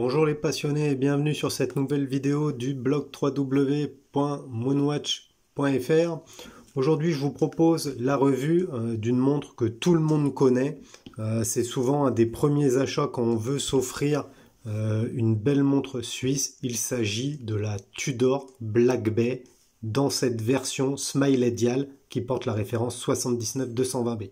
Bonjour les passionnés et bienvenue sur cette nouvelle vidéo du blog www.moonwatch.fr. Aujourd'hui je vous propose la revue d'une montre que tout le monde connaît. C'est souvent un des premiers achats quand on veut s'offrir une belle montre suisse. Il s'agit de la Tudor Black Bay dans cette version Smiley Dial qui porte la référence 79220B.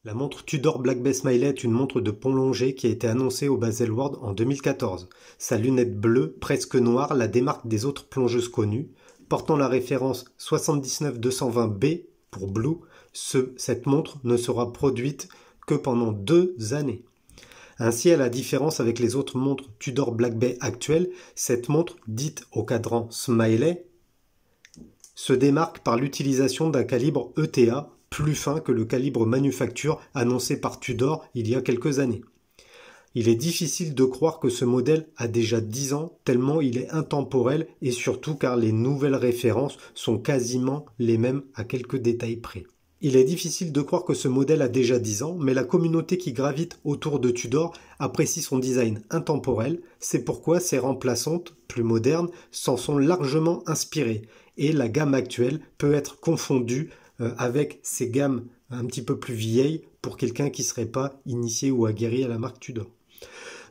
La montre Tudor Black Bay Smiley est une montre de pont longé qui a été annoncée au Baselworld en 2014. Sa lunette bleue, presque noire, la démarque des autres plongeuses connues. Portant la référence 79220B pour Blue, cette montre ne sera produite que pendant 2 années. Ainsi, à la différence avec les autres montres Tudor Black Bay actuelles, cette montre, dite au cadran Smiley, se démarque par l'utilisation d'un calibre ETA, plus fin que le calibre manufacture annoncé par Tudor il y a quelques années. Il est difficile de croire que ce modèle a déjà 10 ans, tellement il est intemporel et surtout car les nouvelles références sont quasiment les mêmes à quelques détails près. Il est difficile de croire que ce modèle a déjà 10 ans, mais la communauté qui gravite autour de Tudor apprécie son design intemporel, c'est pourquoi ses remplaçantes, plus modernes, s'en sont largement inspirées, et la gamme actuelle peut être confondue avec ces gammes un petit peu plus vieilles pour quelqu'un qui ne serait pas initié ou aguerri à la marque Tudor.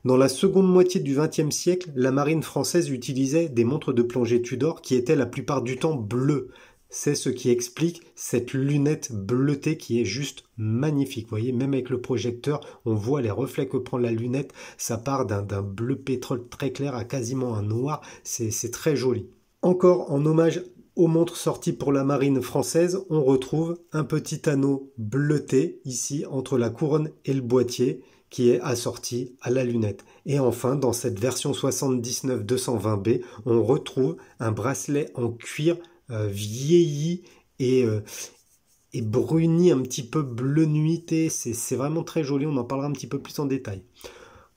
Dans la seconde moitié du XXe siècle, la marine française utilisait des montres de plongée Tudor qui étaient la plupart du temps bleues. C'est ce qui explique cette lunette bleutée qui est juste magnifique. Vous voyez, même avec le projecteur, on voit les reflets que prend la lunette. Ça part d'un bleu pétrole très clair à quasiment un noir. C'est très joli. Encore en hommage aux montres sorties pour la marine française, on retrouve un petit anneau bleuté ici entre la couronne et le boîtier qui est assorti à la lunette. Et enfin, dans cette version 79220B, on retrouve un bracelet en cuir vieilli et bruni, un petit peu bleu nuitée. C'est vraiment très joli, on en parlera un petit peu plus en détail.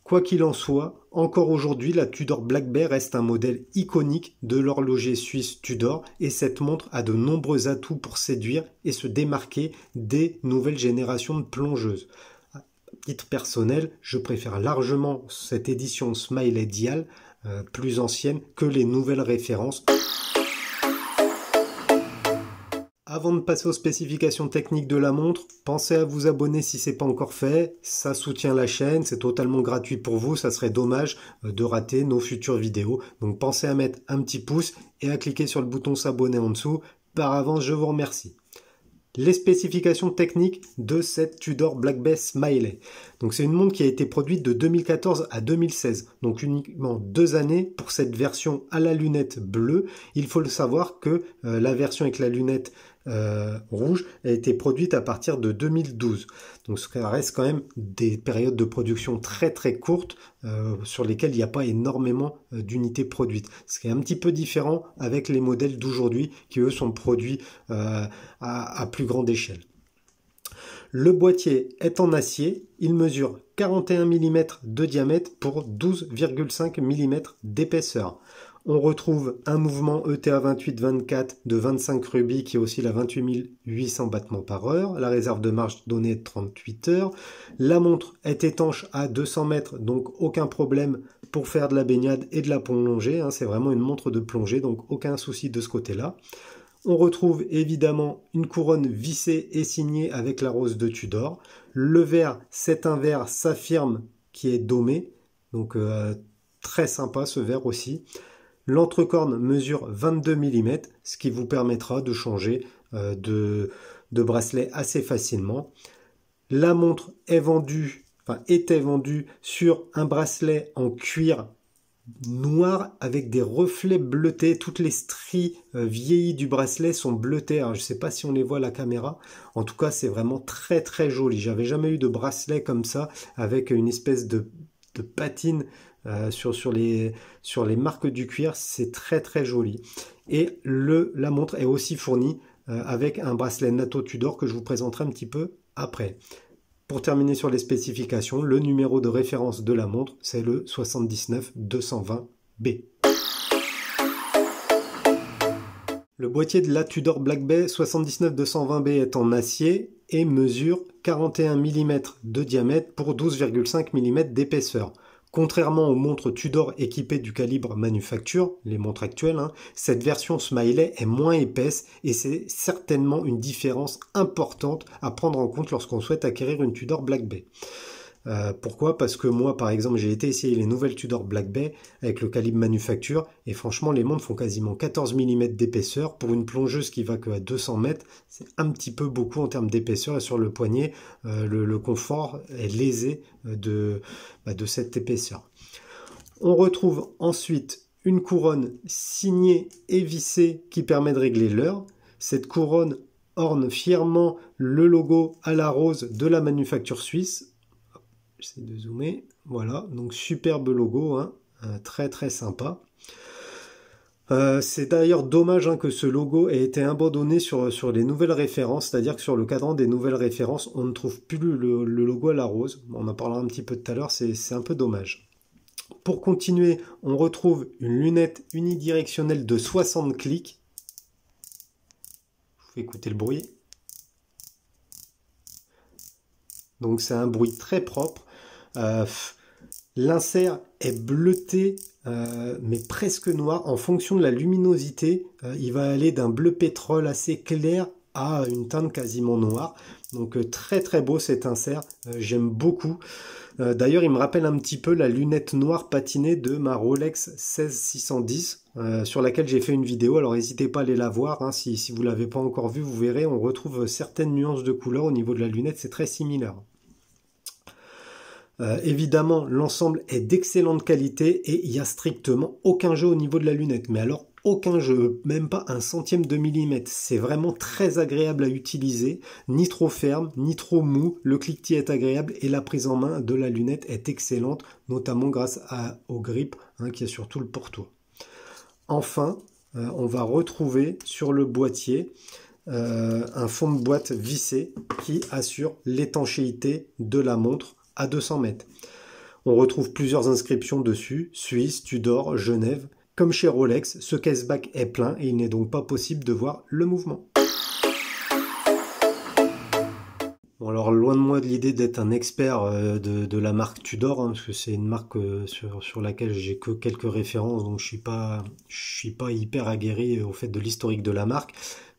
Quoi qu'il en soit, encore aujourd'hui, la Tudor Black Bay reste un modèle iconique de l'horloger suisse Tudor et cette montre a de nombreux atouts pour séduire et se démarquer des nouvelles générations de plongeuses. À titre personnel, je préfère largement cette édition Smiley Dial plus ancienne que les nouvelles références. Avant de passer aux spécifications techniques de la montre, pensez à vous abonner si ce n'est pas encore fait, ça soutient la chaîne, c'est totalement gratuit pour vous, ça serait dommage de rater nos futures vidéos. Donc pensez à mettre un petit pouce et à cliquer sur le bouton s'abonner en dessous. Par avance, je vous remercie. Les spécifications techniques de cette Tudor Black Bay Smiley. Donc c'est une montre qui a été produite de 2014 à 2016, donc uniquement 2 années pour cette version à la lunette bleue. Il faut le savoir que la version avec la lunette rouge a été produite à partir de 2012. Donc ça reste quand même des périodes de production très très courtes sur lesquelles il n'y a pas énormément d'unités produites. Ce qui est un petit peu différent avec les modèles d'aujourd'hui qui eux sont produits à plus grande échelle. Le boîtier est en acier, il mesure 41 mm de diamètre pour 12,5 mm d'épaisseur. On retrouve un mouvement ETA 28-24 de 25 rubis qui oscille à 28 800 battements par heure. La réserve de marche donnée est de 38 heures. La montre est étanche à 200 mètres, donc aucun problème pour faire de la baignade et de la plongée. C'est vraiment une montre de plongée, donc aucun souci de ce côté-là. On retrouve évidemment une couronne vissée et signée avec la rose de Tudor. Le verre, c'est un verre saphir qui est domé, donc très sympa ce verre aussi. L'entrecorne mesure 22 mm, ce qui vous permettra de changer de bracelet assez facilement. La montre était vendue sur un bracelet en cuir noir avec des reflets bleutés. Toutes les stries vieillies du bracelet sont bleutées. Alors, je ne sais pas si on les voit à la caméra. En tout cas, c'est vraiment très très joli. J'avais jamais eu de bracelet comme ça avec une espèce de patine sur les marques du cuir. C'est très très joli. Et la montre est aussi fournie avec un bracelet NATO Tudor que je vous présenterai un petit peu après. Pour terminer sur les spécifications, le numéro de référence de la montre, c'est le 79220B. Le boîtier de la Tudor Black Bay 79220B est en acier et mesure 41 mm de diamètre pour 12,5 mm d'épaisseur. Contrairement aux montres Tudor équipées du calibre manufacture, les montres actuelles, cette version Smiley est moins épaisse et c'est certainement une différence importante à prendre en compte lorsqu'on souhaite acquérir une Tudor Black Bay. Pourquoi? Parce que moi, par exemple, j'ai été essayer les nouvelles Tudor Black Bay avec le calibre manufacture et franchement, les montres font quasiment 14 mm d'épaisseur. Pour une plongeuse qui va que à 200 mètres, c'est un petit peu beaucoup en termes d'épaisseur et sur le poignet, le confort est lésé de cette épaisseur. On retrouve ensuite une couronne signée et vissée qui permet de régler l'heure. Cette couronne orne fièrement le logo à la rose de la manufacture suisse. J'essaie de zoomer, voilà, donc superbe logo, très très sympa. C'est d'ailleurs dommage que ce logo ait été abandonné sur les nouvelles références, c'est-à-dire que sur le cadran des nouvelles références, on ne trouve plus le logo à la rose. On en parlera un petit peu tout à l'heure, c'est un peu dommage. Pour continuer, on retrouve une lunette unidirectionnelle de 60 clics. Je vous fais écouter le bruit. Donc c'est un bruit très propre. L'insert est bleuté mais presque noir en fonction de la luminosité. Il va aller d'un bleu pétrole assez clair à une teinte quasiment noire. Donc très très beau cet insert, j'aime beaucoup. D'ailleurs il me rappelle un petit peu la lunette noire patinée de ma Rolex 16610 sur laquelle j'ai fait une vidéo. Alors n'hésitez pas à aller la voir, si vous ne l'avez pas encore vue, vous verrez, on retrouve certaines nuances de couleur au niveau de la lunette, c'est très similaire. Évidemment, l'ensemble est d'excellente qualité et il n'y a strictement aucun jeu au niveau de la lunette. Mais alors, aucun jeu, même pas un centième de millimètre. C'est vraiment très agréable à utiliser, ni trop ferme, ni trop mou. Le cliquetis est agréable et la prise en main de la lunette est excellente, notamment grâce au grip qui est sur tout le pourtour. Enfin, on va retrouver sur le boîtier un fond de boîte vissé qui assure l'étanchéité de la montre à 200 mètres. On retrouve plusieurs inscriptions dessus, Suisse, Tudor, Genève. Comme chez Rolex, ce caseback est plein et il n'est donc pas possible de voir le mouvement. Bon, alors loin de moi de l'idée d'être un expert de la marque Tudor, parce que c'est une marque sur laquelle j'ai que quelques références, donc je suis pas hyper aguerri au fait de l'historique de la marque.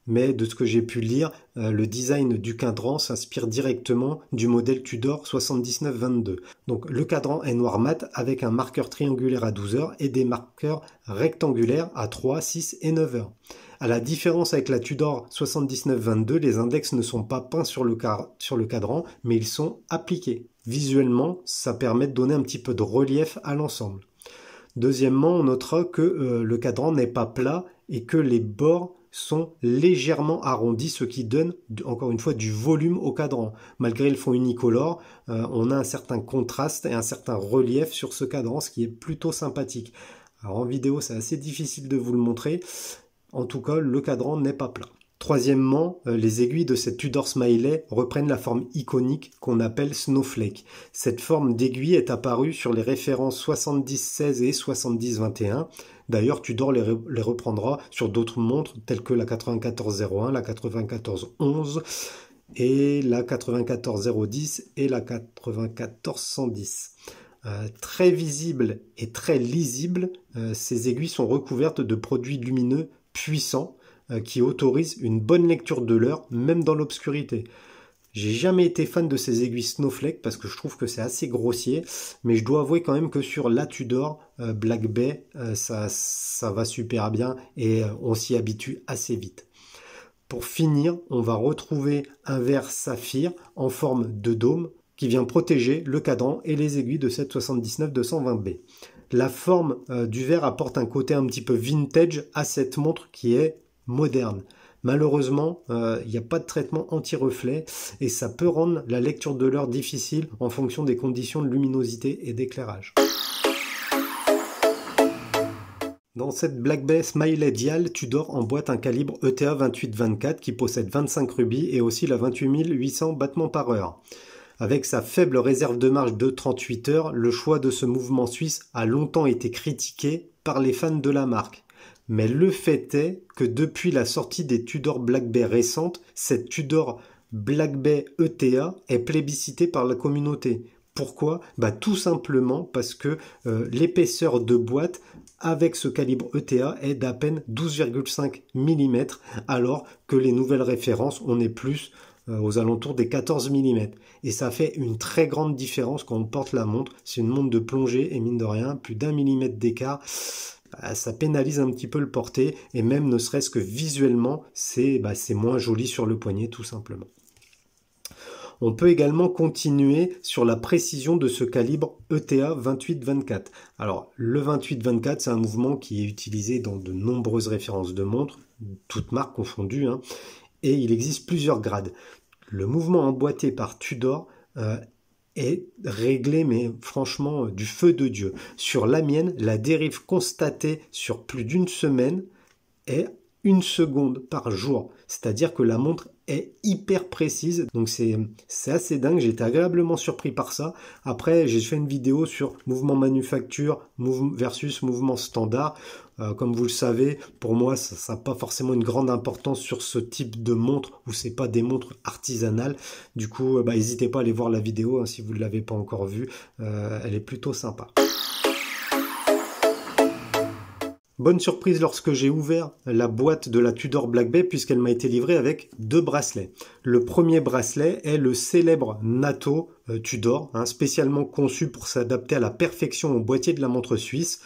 Mais de ce que j'ai pu lire, le design du cadran s'inspire directement du modèle Tudor 7922. Donc le cadran est noir mat avec un marqueur triangulaire à 12 heures et des marqueurs rectangulaires à 3, 6 et 9 heures. À la différence avec la Tudor 7922, les index ne sont pas peints sur le cadran, mais ils sont appliqués. Visuellement, ça permet de donner un petit peu de relief à l'ensemble. Deuxièmement, on notera que le cadran n'est pas plat et que les bords sont légèrement arrondis, ce qui donne encore une fois du volume au cadran. Malgré le fond unicolore, on a un certain contraste et un certain relief sur ce cadran, ce qui est plutôt sympathique. Alors en vidéo, c'est assez difficile de vous le montrer. En tout cas, le cadran n'est pas plat. Troisièmement, les aiguilles de cette Tudor Smiley reprennent la forme iconique qu'on appelle Snowflake. Cette forme d'aiguille est apparue sur les références 7016 et 7021. D'ailleurs, Tudor les reprendra sur d'autres montres telles que la 9401, la 9411 et la 94010 et la 94110. Très visible et très lisible, ces aiguilles sont recouvertes de produits lumineux puissants qui autorisent une bonne lecture de l'heure, même dans l'obscurité. J'ai jamais été fan de ces aiguilles Snowflake parce que je trouve que c'est assez grossier, mais je dois avouer quand même que sur la Tudor Black Bay, ça va super bien et on s'y habitue assez vite. Pour finir, on va retrouver un verre saphir en forme de dôme qui vient protéger le cadran et les aiguilles de cette 79-220B. La forme du verre apporte un côté un petit peu vintage à cette montre qui est moderne. Malheureusement, il n'y a pas de traitement anti-reflet et ça peut rendre la lecture de l'heure difficile en fonction des conditions de luminosité et d'éclairage. Dans cette Black Bay Smiley Dial, Tudor emboîte un calibre ETA 28-24 qui possède 25 rubis et aussi la 28800 battements par heure. Avec sa faible réserve de marche de 38 heures, le choix de ce mouvement suisse a longtemps été critiqué par les fans de la marque. Mais le fait est que depuis la sortie des Tudor Black Bay récentes, cette Tudor Black Bay ETA est plébiscité par la communauté. Pourquoi? Tout simplement parce que l'épaisseur de boîte avec ce calibre ETA est d'à peine 12,5 mm, alors que les nouvelles références, on est plus aux alentours des 14 mm. Et ça fait une très grande différence quand on porte la montre. C'est une montre de plongée et mine de rien, plus d'1 millimètre d'écart, ça pénalise un petit peu le porté et même ne serait-ce que visuellement, c'est moins joli sur le poignet tout simplement. On peut également continuer sur la précision de ce calibre ETA 28-24. Alors, le 28-24, c'est un mouvement qui est utilisé dans de nombreuses références de montres, toutes marques confondues, hein, et il existe plusieurs grades. Le mouvement emboîté par Tudor est réglé, mais franchement, du feu de Dieu. Sur la mienne, la dérive constatée sur plus d'une semaine est 1 seconde par jour. C'est-à-dire que la montre est hyper précise. Donc c'est assez dingue. J'ai été agréablement surpris par ça. Après, j'ai fait une vidéo sur mouvement manufacture versus mouvement standard. Comme vous le savez, pour moi, ça n'a pas forcément une grande importance sur ce type de montre où c'est pas des montres artisanales. Du coup, n'hésitez pas à aller voir la vidéo hein, si vous ne l'avez pas encore vue. Elle est plutôt sympa. Bonne surprise lorsque j'ai ouvert la boîte de la Tudor Black Bay puisqu'elle m'a été livrée avec 2 bracelets. Le premier bracelet est le célèbre NATO Tudor, hein, spécialement conçu pour s'adapter à la perfection au boîtier de la montre suisse.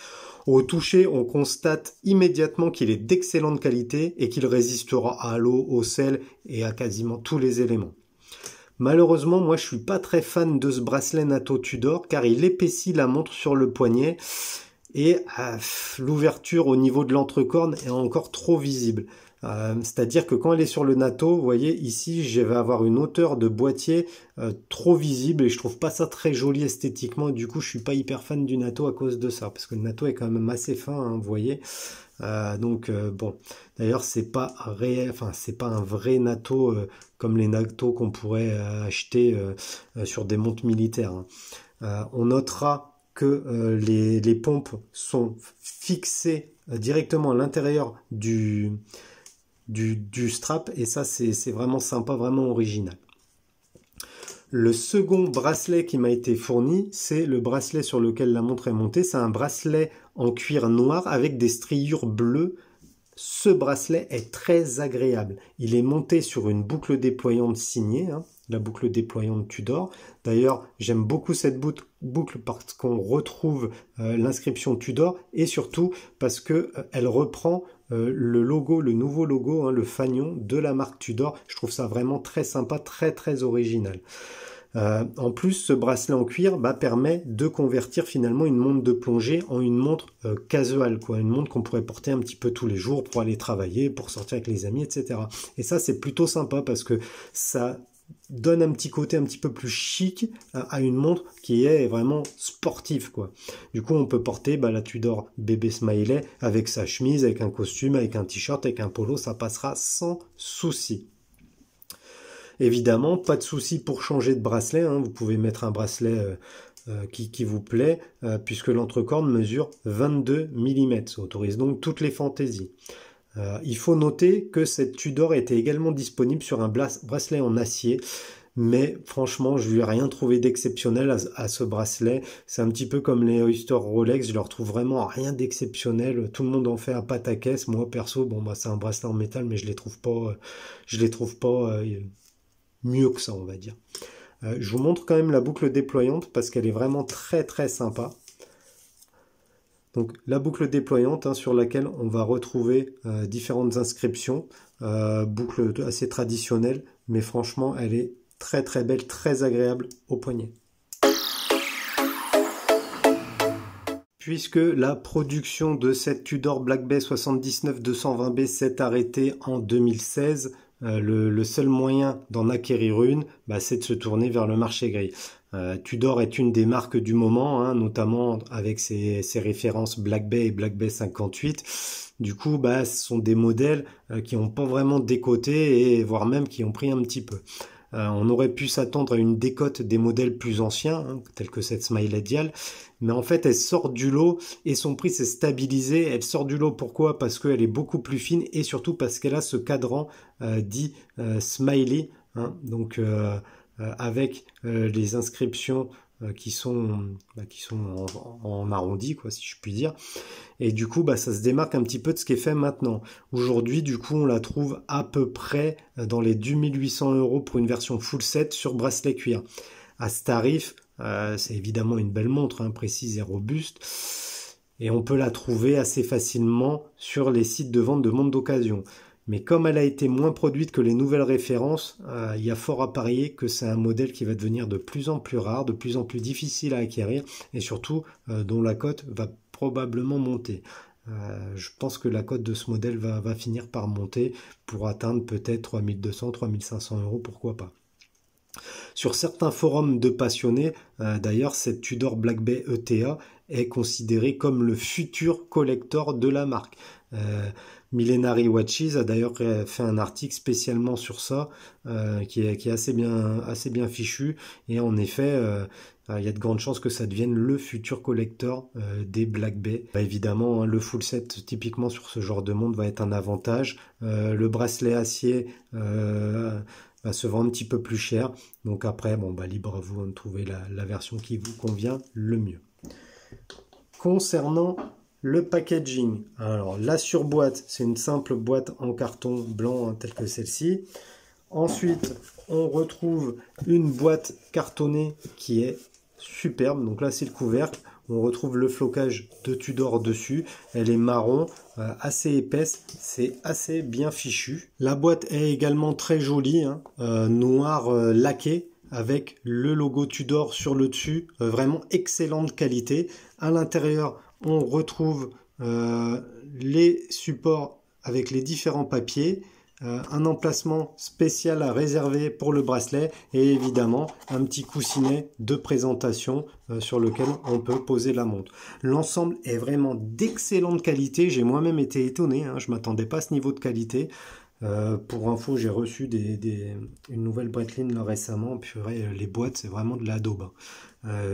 Au toucher, on constate immédiatement qu'il est d'excellente qualité et qu'il résistera à l'eau, au sel et à quasiment tous les éléments. Malheureusement, moi je suis pas très fan de ce bracelet NATO Tudor car il épaissit la montre sur le poignet. Et l'ouverture au niveau de l'entrecorne est encore trop visible. C'est-à-dire que quand elle est sur le NATO, vous voyez ici, je vais avoir une hauteur de boîtier trop visible et je trouve pas ça très joli esthétiquement. Du coup, je suis pas hyper fan du NATO à cause de ça, parce que le NATO est quand même assez fin, hein, vous voyez. Bon, d'ailleurs c'est pas réel, enfin c'est pas un vrai NATO comme les NATO qu'on pourrait acheter sur des montres militaires. Hein. On notera que les pompes sont fixées directement à l'intérieur du strap et ça c'est vraiment sympa, vraiment original. Le second bracelet qui m'a été fourni, c'est le bracelet sur lequel la montre est montée. C'est un bracelet en cuir noir avec des striures bleues. Ce bracelet est très agréable. Il est monté sur une boucle déployante signée, hein, la boucle déployante Tudor. D'ailleurs, j'aime beaucoup cette boucle parce qu'on retrouve l'inscription Tudor et surtout parce que elle reprend le logo, le nouveau logo, hein, le fanion de la marque Tudor. Je trouve ça vraiment très sympa, très très original. En plus, ce bracelet en cuir permet de convertir finalement une montre de plongée en une montre casual, quoi, une montre qu'on pourrait porter un petit peu tous les jours pour aller travailler, pour sortir avec les amis, etc. Et ça, c'est plutôt sympa parce que ça donne un petit côté un petit peu plus chic à une montre qui est vraiment sportive, quoi. Du coup, on peut porter la Tudor bébé Smiley avec sa chemise, avec un costume, avec un t-shirt, avec un polo, ça passera sans souci. Évidemment, pas de souci pour changer de bracelet, hein. Vous pouvez mettre un bracelet qui vous plaît, puisque l'entrecorne mesure 22 mm. Ça autorise donc toutes les fantaisies. Il faut noter que cette Tudor était également disponible sur un bracelet en acier, mais franchement, je lui ai rien trouvé d'exceptionnel à ce bracelet. C'est un petit peu comme les Oyster Rolex, je leur trouve vraiment rien d'exceptionnel. Tout le monde en fait à pataquès. Moi, perso, c'est un bracelet en métal, mais je les trouve pas mieux que ça, on va dire. Je vous montre quand même la boucle déployante parce qu'elle est vraiment très très sympa. Donc la boucle déployante, hein, sur laquelle on va retrouver différentes inscriptions, boucle assez traditionnelle, mais franchement elle est très très belle, très agréable au poignet. Puisque la production de cette Tudor Black Bay 79-220B s'est arrêtée en 2016, le seul moyen d'en acquérir une, c'est de se tourner vers le marché gris. Tudor est une des marques du moment, hein, notamment avec ses références Black Bay et Black Bay 58. Du coup, ce sont des modèles qui n'ont pas vraiment décoté et voire même qui ont pris un petit peu. On aurait pu s'attendre à une décote des modèles plus anciens, hein, tels que cette Smiley Dial, mais en fait elle sort du lot et son prix s'est stabilisé. Elle sort du lot pourquoi? Parce qu'elle est beaucoup plus fine et surtout parce qu'elle a ce cadran dit Smiley hein, donc avec les inscriptions qui sont en arrondi, quoi, si je puis dire. Et du coup, ça se démarque un petit peu de ce qui est fait maintenant. Aujourd'hui, du coup, on la trouve à peu près dans les 2800 € pour une version full set sur bracelet cuir. À ce tarif, c'est évidemment une belle montre, hein, précise et robuste. Et on peut la trouver assez facilement sur les sites de vente de montres d'occasion. Mais comme elle a été moins produite que les nouvelles références, il y a fort à parier que c'est un modèle qui va devenir de plus en plus rare, de plus en plus difficile à acquérir et surtout dont la cote va probablement monter. Je pense que la cote de ce modèle va finir par monter pour atteindre peut-être 3200, 3500 €, pourquoi pas. Sur certains forums de passionnés, d'ailleurs, cette Tudor Black Bay ETA est considérée comme le futur collector de la marque. Millenary Watches a d'ailleurs fait un article spécialement sur ça, qui est assez bien fichu, et en effet, il y a de grandes chances que ça devienne le futur collector des Black Bay. Évidemment, hein, le full set, typiquement sur ce genre de montre, va être un avantage. Le bracelet acier va se vendre un petit peu plus cher. Donc après, libre à vous de trouver la version qui vous convient le mieux. Concernant le packaging, alors la surboîte, c'est une simple boîte en carton blanc, hein, telle que celle-ci. Ensuite, on retrouve une boîte cartonnée qui est superbe. Donc là, c'est le couvercle. On retrouve le flocage de Tudor dessus. Elle est marron, assez épaisse. C'est assez bien fichu. La boîte est également très jolie, hein, noir laqué, avec le logo Tudor sur le dessus. Vraiment excellente qualité. À l'intérieur, on retrouve les supports avec les différents papiers. Un emplacement spécial à réserver pour le bracelet et évidemment un petit coussinet de présentation sur lequel on peut poser la montre. L'ensemble est vraiment d'excellente qualité, j'ai moi-même été étonné, hein, je ne m'attendais pas à ce niveau de qualité. Pour info, j'ai reçu une nouvelle Breitling là, récemment, purée, les boîtes c'est vraiment de la daube.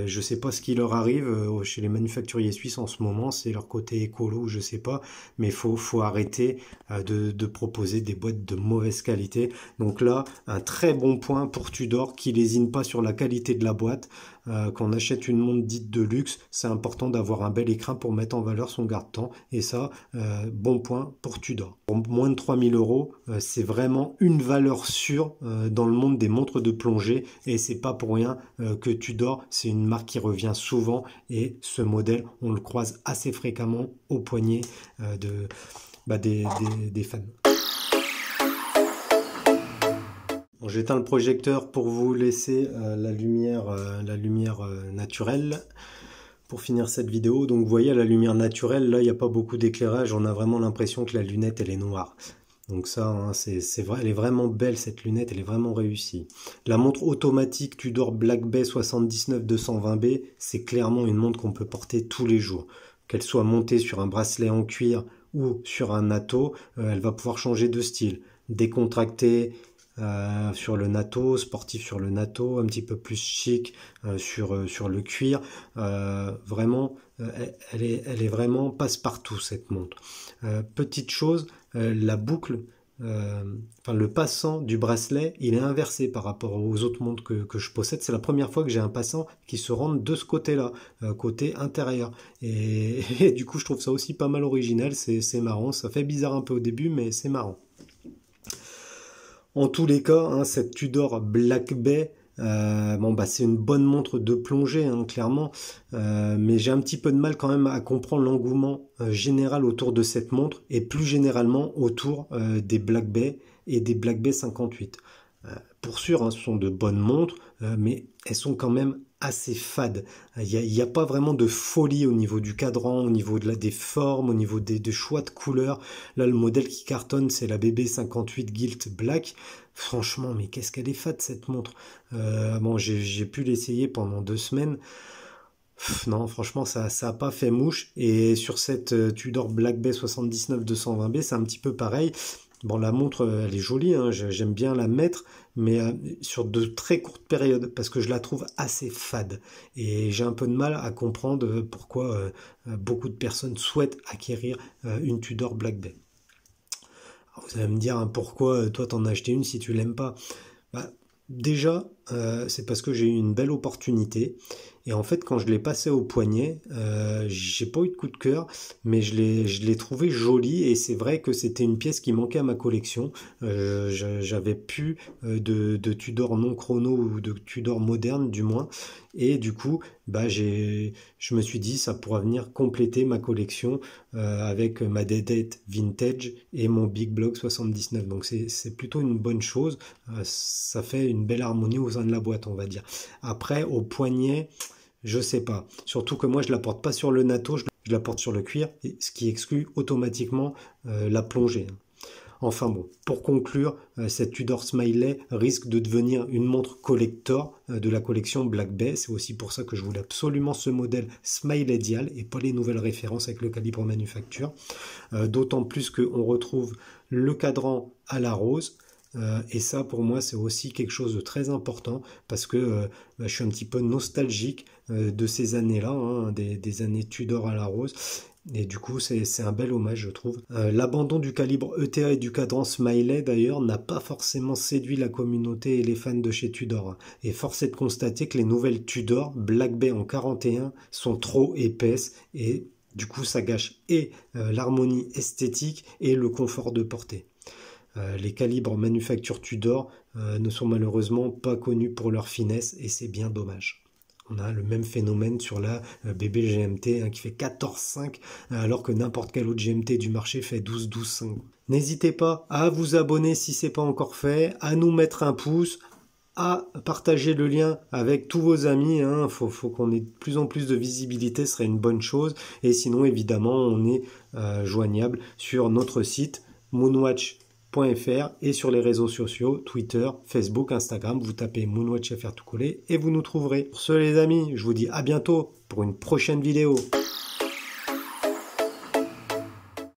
Je sais pas ce qui leur arrive chez les manufacturiers suisses en ce moment, c'est leur côté écolo, je sais pas, mais faut arrêter de proposer des boîtes de mauvaise qualité. Donc là, un très bon point pour Tudor qui lésine pas sur la qualité de la boîte. Quand on achète une montre dite de luxe, c'est important d'avoir un bel écrin pour mettre en valeur son garde-temps, et ça, bon point pour Tudor. Pour moins de 3000 €, c'est vraiment une valeur sûre dans le monde des montres de plongée, et c'est pas pour rien que Tudor, c'est une marque qui revient souvent, et ce modèle, on le croise assez fréquemment au poignet des fans. Bon, j'éteins le projecteur pour vous laisser la lumière naturelle pour finir cette vidéo. Donc vous voyez, la lumière naturelle, là il n'y a pas beaucoup d'éclairage, on a vraiment l'impression que la lunette elle est noire. Donc ça, hein, c'est vrai, elle est vraiment belle cette lunette, elle est vraiment réussie. La montre automatique Tudor Black Bay 79-220B, c'est clairement une montre qu'on peut porter tous les jours. Qu'elle soit montée sur un bracelet en cuir ou sur un natto, elle va pouvoir changer de style. Décontractée sur le natto, sportif sur le natto, un petit peu plus chic sur le cuir. Vraiment, elle est vraiment passe-partout cette montre. Petite chose, la boucle, le passant du bracelet, il est inversé par rapport aux autres montres que je possède. C'est la première fois que j'ai un passant qui se rentre de ce côté-là, côté intérieur. Et du coup, je trouve ça aussi pas mal original, c'est marrant. Ça fait bizarre un peu au début, mais c'est marrant. En tous les cas, hein, cette Tudor Black Bay, c'est une bonne montre de plongée, hein, clairement, mais j'ai un petit peu de mal quand même à comprendre l'engouement général autour de cette montre et plus généralement autour des Black Bay et des Black Bay 58. Pour sûr, hein, ce sont de bonnes montres, mais elles sont quand même assez fades. Il n'y a pas vraiment de folie au niveau du cadran, au niveau des formes, au niveau des choix de couleurs. Là, le modèle qui cartonne, c'est la BB58 Gilt Black. Franchement, mais qu'est-ce qu'elle est fade cette montre. J'ai pu l'essayer pendant 2 semaines. Non, franchement, ça a pas fait mouche. Et sur cette Tudor Black Bay 79-220B, c'est un petit peu pareil. Bon, la montre, elle est jolie, hein, j'aime bien la mettre, mais sur de très courtes périodes, parce que je la trouve assez fade. Et j'ai un peu de mal à comprendre pourquoi beaucoup de personnes souhaitent acquérir une Tudor Black Bay. Alors, vous allez me dire, hein, pourquoi toi t'en as acheté une si tu l'aimes pas? Déjà, c'est parce que j'ai eu une belle opportunité. Et en fait, quand je l'ai passé au poignet, j'ai pas eu de coup de cœur, mais je l'ai trouvé joli. Et c'est vrai que c'était une pièce qui manquait à ma collection. J'avais plus de Tudor non chrono ou de Tudor moderne, du moins. Et du coup, je me suis dit, ça pourra venir compléter ma collection avec ma Dead Vintage et mon Big Block 79. Donc c'est plutôt une bonne chose. Ça fait une belle harmonie au sein de la boîte, on va dire. Après, au poignet, je sais pas. Surtout que moi, je la porte pas sur le natto, je la porte sur le cuir, ce qui exclut automatiquement la plongée. Enfin bon, pour conclure, cette Tudor Smiley risque de devenir une montre collector de la collection Black Bay. C'est aussi pour ça que je voulais absolument ce modèle Smiley Dial et pas les nouvelles références avec le calibre manufacture. D'autant plus qu'on retrouve le cadran à la rose. Et ça, pour moi, c'est aussi quelque chose de très important parce que je suis un petit peu nostalgique de ces années-là, hein, des années Tudor à la rose. Et du coup, c'est un bel hommage, je trouve. L'abandon du calibre ETA et du cadran Smiley, d'ailleurs, n'a pas forcément séduit la communauté et les fans de chez Tudor. Hein. Et force est de constater que les nouvelles Tudor, Black Bay en 41, sont trop épaisses et du coup, ça gâche et l'harmonie esthétique et le confort de portée. Les calibres manufacture Tudor ne sont malheureusement pas connus pour leur finesse et c'est bien dommage. On a le même phénomène sur la bébé GMT qui fait 14,5 alors que n'importe quel autre GMT du marché fait 12,5. N'hésitez pas à vous abonner si ce n'est pas encore fait, à nous mettre un pouce, à partager le lien avec tous vos amis. Faut qu'on ait de plus en plus de visibilité, ce serait une bonne chose. Et sinon, évidemment, on est joignable sur notre site moonwatch.fr et sur les réseaux sociaux, Twitter, Facebook, Instagram, vous tapez Moonwatch FR tout collé et vous nous trouverez. Pour ce les amis, je vous dis à bientôt pour une prochaine vidéo.